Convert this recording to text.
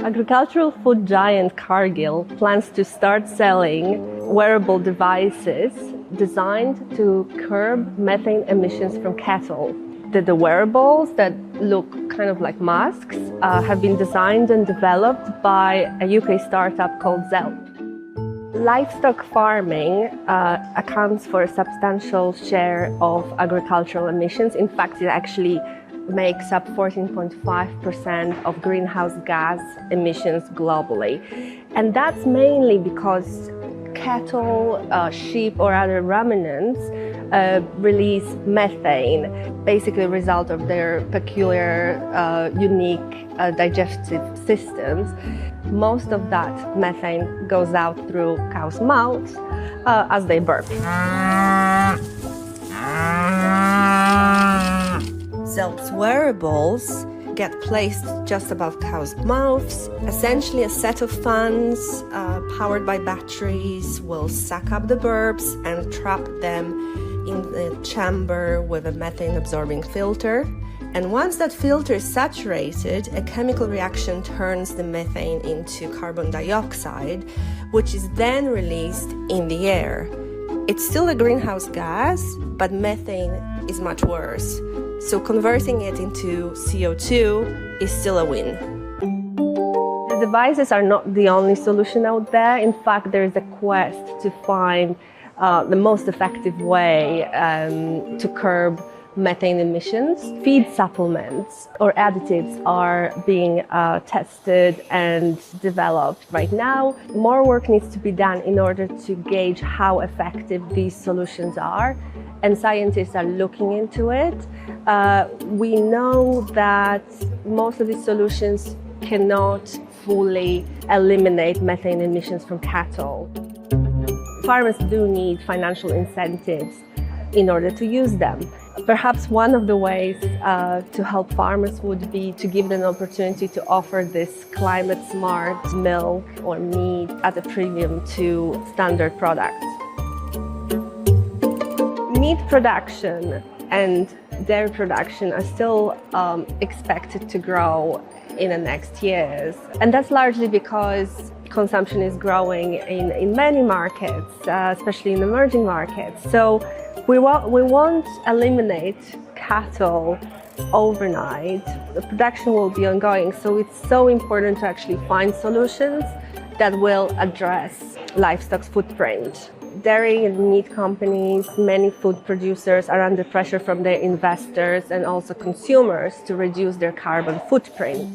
Agricultural food giant Cargill plans to start selling wearable devices designed to curb methane emissions from cattle. The wearables that look kind of like masks have been designed and developed by a UK startup called Zell. Livestock farming accounts for a substantial share of agricultural emissions. In fact, it actually makes up 14.5% of greenhouse gas emissions globally. And that's mainly because cattle, sheep or other ruminants release methane, basically a result of their peculiar, unique digestive systems. Most of that methane goes out through cows' mouths as they burp. Zell's wearables get placed just above cows' mouths. Essentially, a set of fans powered by batteries will suck up the burps and trap them in the chamber with a methane-absorbing filter. And once that filter is saturated, a chemical reaction turns the methane into carbon dioxide, which is then released in the air. It's still a greenhouse gas, but methane is much worse. So converting it into CO2 is still a win. The devices are not the only solution out there. In fact, there is a quest to find the most effective way to curb methane emissions. Feed supplements or additives are being tested and developed right now. More work needs to be done in order to gauge how effective these solutions are, and scientists are looking into it. We know that most of these solutions cannot fully eliminate methane emissions from cattle. Farmers do need financial incentives in order to use them. Perhaps one of the ways to help farmers would be to give them an opportunity to offer this climate-smart milk or meat at a premium to standard products. Meat production and dairy production are still expected to grow in the next years. And that's largely because consumption is growing in many markets, especially in emerging markets. So we won't eliminate cattle overnight. The production will be ongoing, so it's so important to actually find solutions that will address livestock's footprint. Dairy and meat companies, many food producers are under pressure from their investors and also consumers to reduce their carbon footprint.